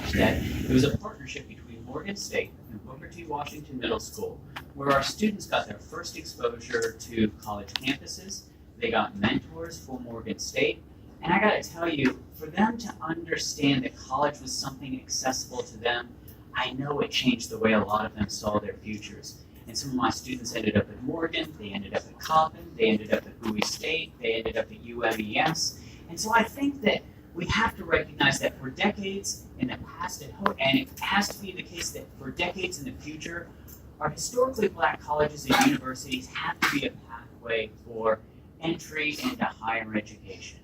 is that it was a partnership between Morgan State and Booker T. Washington Middle School, where our students got their first exposure to college campuses. They got mentors from Morgan State. And I gotta tell you, for them to understand that college was something accessible to them, I know it changed the way a lot of them saw their futures. And some of my students ended up at Morgan, they ended up at Coppin, they ended up at Bowie State, they ended up at UMES. And so I think that we have to recognize that for decades in the past, and it has to be the case that for decades in the future, our historically black colleges and universities have to be a pathway for entry into higher education.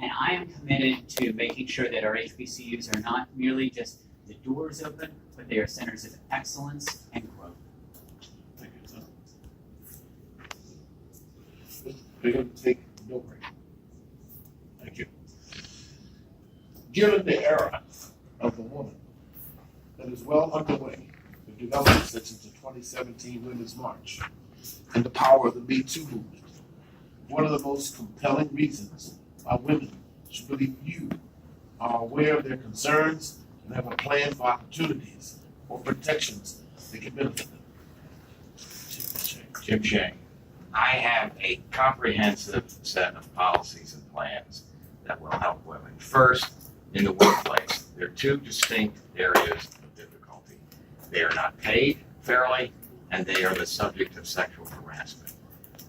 And I am committed to making sure that our HBCUs are not merely just the doors open, but they are centers of excellence and growth. Thank you, Tom. We're going to take no break. Thank you. Given the era of the woman that is well underway with developments such as the 2017 Women's March and the power of the Me Too movement, one of the most compelling reasons why women should believe you are aware of their concerns and have a plan for opportunities or protections that can benefit them. Jim Shea. I have a comprehensive set of policies and plans that will help women. First, in the workplace, there are two distinct areas of difficulty. They are not paid fairly, and they are the subject of sexual harassment.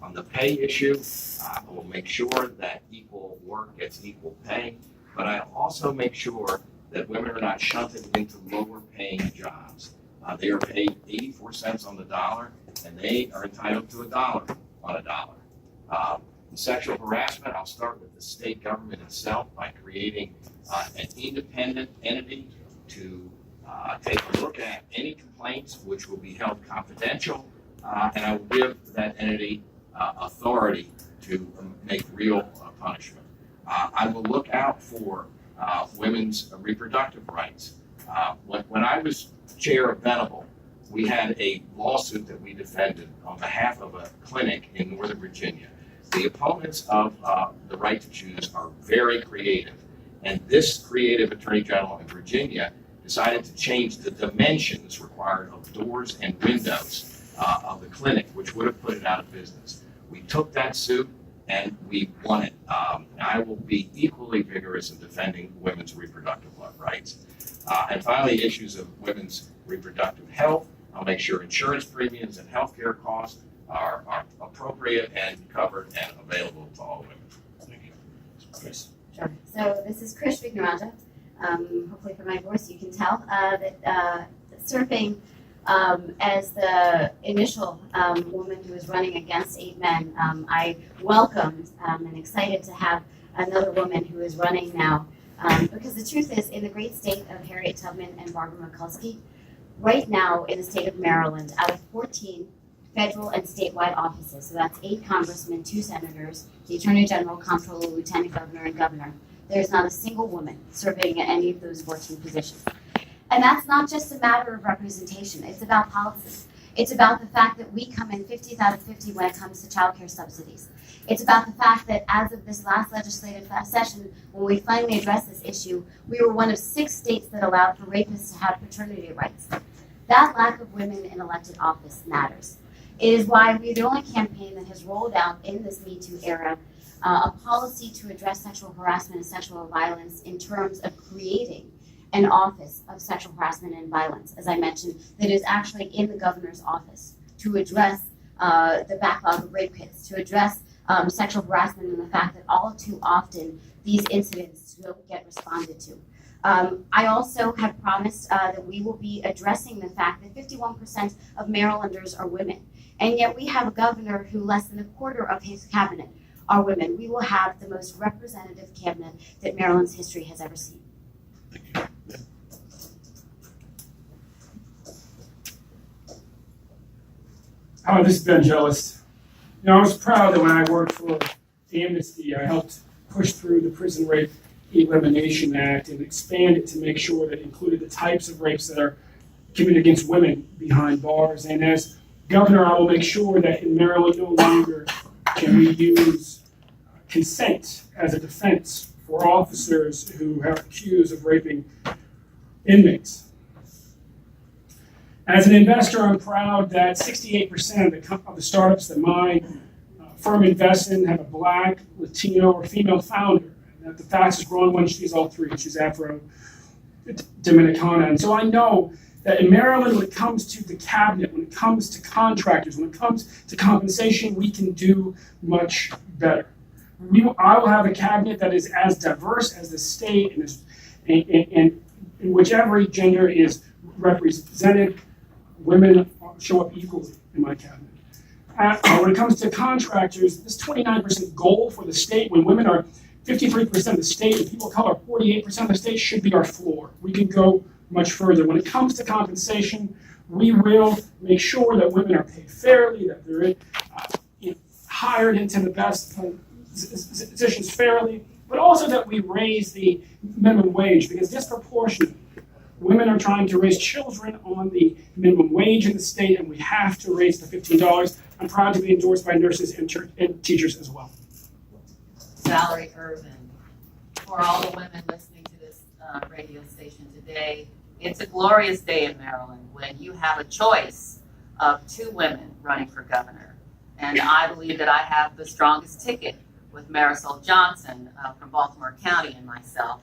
On the pay issue, I will make sure that equal work gets equal pay, but I'll also make sure that women are not shunted into lower paying jobs. They are paid 84 cents on the dollar, and they are entitled to $1 on a dollar. Sexual harassment, I'll start with the state government itself by creating an independent entity to take a look at any complaints which will be held confidential, and I will give that entity authority to make real punishment. I will look out for women's reproductive rights. When I was chair of Venable, we had a lawsuit that we defended on behalf of a clinic in Northern Virginia. The opponents of the right to choose are very creative, and this creative attorney general in Virginia decided to change the dimensions required of doors and windows of the clinic, which would have put it out of business. We took that suit and we won it. I will be equally vigorous in defending women's reproductive rights. And finally, issues of women's reproductive health. I'll make sure insurance premiums and healthcare costs are appropriate and covered and available to all women. Thank you. Chris. Sure. So this is Krish Vignaranja. Hopefully from my voice you can tell that serving as the initial woman who was running against 8 men, I welcomed and excited to have another woman who is running now. Because the truth is, in the great state of Harriet Tubman and Barbara Mikulski, right now in the state of Maryland, out of 14 federal and statewide offices, so that's 8 congressmen, 2 senators, the attorney general, comptroller, lieutenant governor, and governor, there's not a single woman serving at any of those 14 positions. And that's not just a matter of representation, it's about policy. It's about the fact that we come in 50 out of 50 when it comes to child care subsidies. It's about the fact that as of this last legislative session, when we finally addressed this issue, we were one of 6 states that allowed for rapists to have paternity rights. That lack of women in elected office matters. It is why we're the only campaign that has rolled out in this Me Too era a policy to address sexual harassment and sexual violence in terms of creating an office of sexual harassment and violence, as I mentioned, that is actually in the governor's office to address the backlog of rape kits, to address sexual harassment and the fact that all too often these incidents don't get responded to. I also have promised that we will be addressing the fact that 51% of Marylanders are women, and yet we have a governor who less than a quarter of his cabinet are women. We will have the most representative cabinet that Maryland's history has ever seen. Thank you. Oh, this is Ben Jealous. You know, I was proud that when I worked for Amnesty, I helped push through the Prison Rape Elimination Act and expand it to make sure that it included the types of rapes that are committed against women behind bars. And as governor, I will make sure that in Maryland no longer can we use consent as a defense for officers who are accused of raping inmates. As an investor, I'm proud that 68% of the startups that my firm invests in have a Black, Latino, or female founder. And that the fastest growing one, she's all three. She's Afro-Dominicana. And so I know that in Maryland, when it comes to the cabinet, when it comes to contractors, when it comes to compensation, we can do much better. I will have a cabinet that is as diverse as the state and in which every gender is represented. Women show up equally in my cabinet. When it comes to contractors, this 29% goal for the state, when women are 53% of the state and people of color are 48% of the state, should be our floor. We can go much further. When it comes to compensation, we will make sure that women are paid fairly, that they're hired into the best positions fairly, but also that we raise the minimum wage, because disproportionately, women are trying to raise children on the minimum wage in the state, and we have to raise the $15. I'm proud to be endorsed by nurses and teachers as well. Valerie Irvin. For all the women listening to this radio station today, it's a glorious day in Maryland when you have a choice of two women running for governor. And I believe that I have the strongest ticket with Marisol Johnson from Baltimore County and myself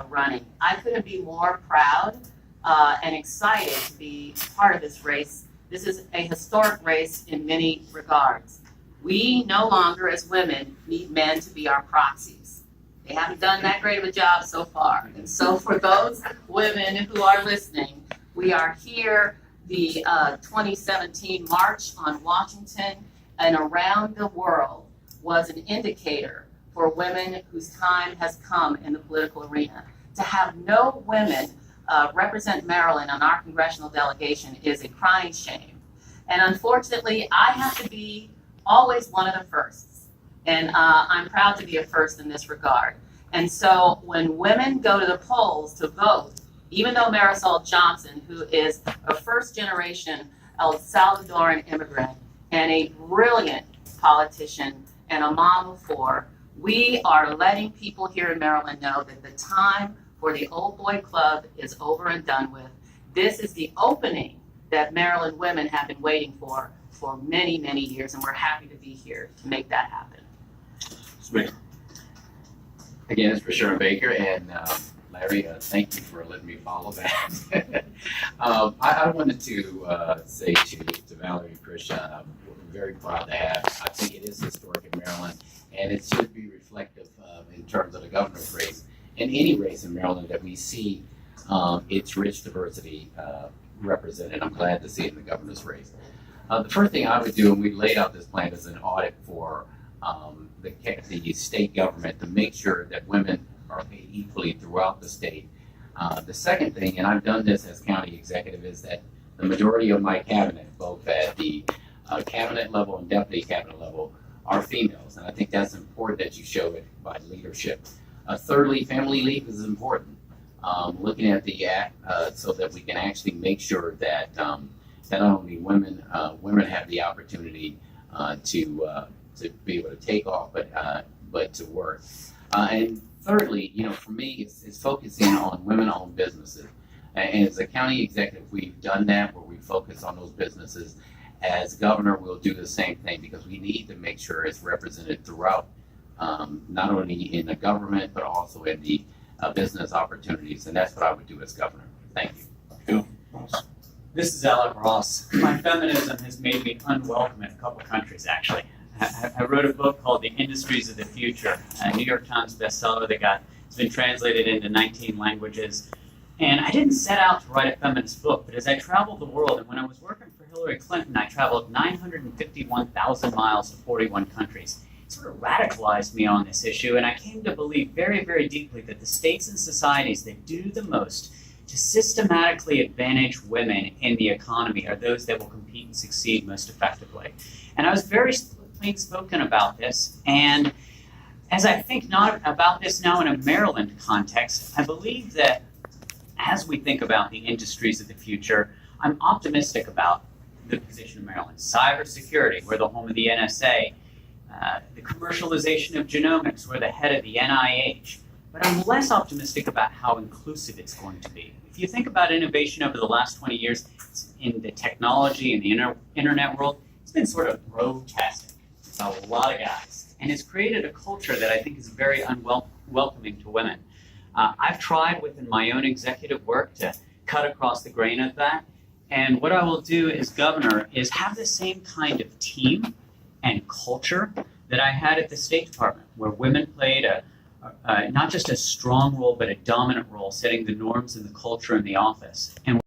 running. I couldn't be more proud and excited to be part of this race. This is a historic race in many regards. We no longer, as women, need men to be our proxies. They haven't done that great of a job so far. And so for those women who are listening, we are here. The 2017 March on Washington and around the world was an indicator for women whose time has come in the political arena. To have no women represent Maryland on our congressional delegation is a crying shame. And unfortunately, I have to be always one of the firsts. And I'm proud to be a first in this regard. And so when women go to the polls to vote, even though Marisol Johnson, who is a first generation El Salvadoran immigrant and a brilliant politician and a mom of four, we are letting people here in Maryland know that the time for the old boy club is over and done with. This is the opening that Maryland women have been waiting for many, many years, and we're happy to be here to make that happen. Again, it's for Sharon Baker, and Larry, thank you for letting me follow that. I wanted to say to Valerie and Christian, I'm very proud to have. I think it is historic in Maryland, and it should be reflective in terms of the governor's race and any race in Maryland that we see its rich diversity represented. I'm glad to see it in the governor's race. The first thing I would do, and we laid out this plan as an audit for the state government to make sure that women are paid equally throughout the state. The second thing, and I've done this as county executive, is that the majority of my cabinet, both at the cabinet level and deputy cabinet level, are females. And I think that's important that you show it by leadership. Thirdly, family leave is important. Looking at the act so that we can actually make sure that not only women have the opportunity to be able to take off, but to work. And thirdly, for me, it's focusing on women-owned businesses. And as a county executive, we've done that where we focus on those businesses. As governor, we'll do the same thing because we need to make sure it's represented throughout, not only in the government, but also in the business opportunities. And that's what I would do as governor. Thank you. This is Alec Ross. My feminism has made me unwelcome in a couple countries, actually. I wrote a book called The Industries of the Future, a New York Times bestseller it's been translated into 19 languages. And I didn't set out to write a feminist book, but as I traveled the world, and when I was working for Hillary Clinton, I traveled 951,000 miles to 41 countries. It sort of radicalized me on this issue, and I came to believe very, very deeply that the states and societies that do the most to systematically advantage women in the economy are those that will compete and succeed most effectively. And I was very plain spoken about this, and as I think not about this now in a Maryland context, I believe that as we think about the industries of the future, I'm optimistic about the position of Maryland. Cybersecurity, we're the home of the NSA. The commercialization of genomics, we're the head of the NIH. but I'm less optimistic about how inclusive it's going to be. If you think about innovation over the last 20 years in the technology and the internet world, it's been sort of grotesque. It's a lot of guys. And it's created a culture that I think is very unwelcoming to women. I've tried within my own executive work to cut across the grain of that. And what I will do as governor is have the same kind of team and culture that I had at the State Department, where women played not just a strong role, but a dominant role, setting the norms and the culture in the office. And